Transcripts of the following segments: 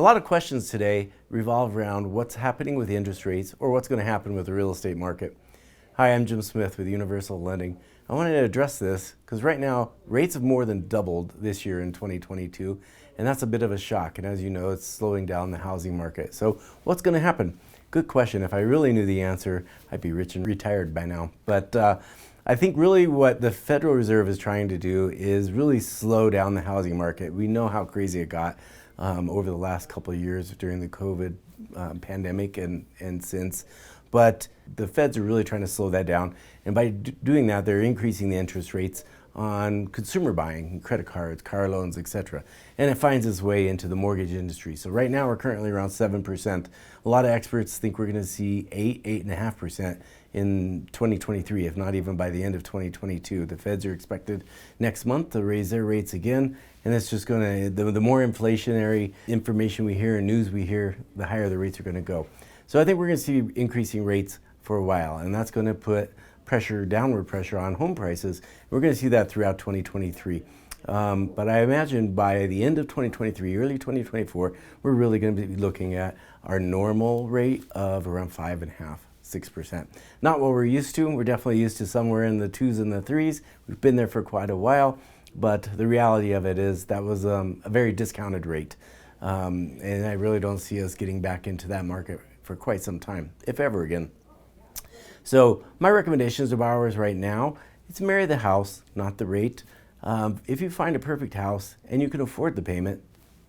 A lot of questions today revolve around what's happening with interest rates or what's going to happen with the real estate market. Hi, I'm Jim Smith with Universal Lending. I wanted to address this because right now rates have more than doubled this year in 2022, and that's a bit of a shock. And as you know, it's slowing down the housing market. So what's going to happen? Good question. If I really knew the answer, I'd be rich and retired by now. But I think really what the Federal Reserve is trying to do is really slow down the housing market. We know how crazy it got over the last couple of years during the COVID pandemic and since. But the feds are really trying to slow that down. And by doing that, they're increasing the interest rates on consumer buying, credit cards, car loans, etc. And it finds its way into the mortgage industry. So right now we're currently around 7%. A lot of experts think we're going to see 8.5% in 2023, if not even by the end of 2022. The feds are expected next month to raise their rates again. And it's just going to, the more inflationary information we hear and news we hear, the higher the rates are going to go. So I think we're going to see increasing rates for a while, and that's going to put downward pressure on home prices. We're going to see that throughout 2023. But I imagine by the end of 2023, early 2024, we're really going to be looking at our normal rate of around 5.5%. 6%. Not what we're used to. We're definitely used to somewhere in the 2s and the 3s. We've been there for quite a while, but the reality of it is that was a very discounted rate. And I really don't see us getting back into that market for quite some time, if ever again. So my recommendations to borrowers right now, it's marry the house, not the rate. If you find a perfect house and you can afford the payment,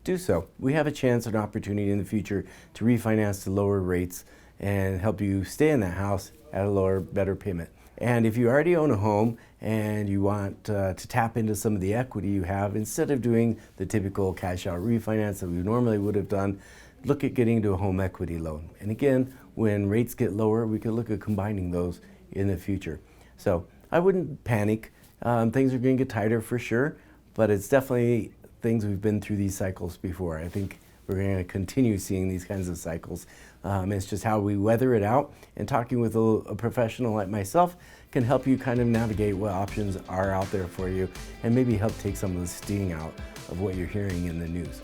do so. We have a chance and opportunity in the future to refinance to lower rates and help you stay in that house at a lower, better payment. And if you already own a home and you want to tap into some of the equity you have, instead of doing the typical cash out refinance that we normally would have done, look at getting into a home equity loan. And again, when rates get lower, we can look at combining those in the future. So I wouldn't panic. Things are going to get tighter for sure, but it's definitely things we've been through these cycles before. I think we're going to continue seeing these kinds of cycles. It's just how we weather it out, and talking with a professional like myself can help you kind of navigate what options are out there for you and maybe help take some of the sting out of what you're hearing in the news.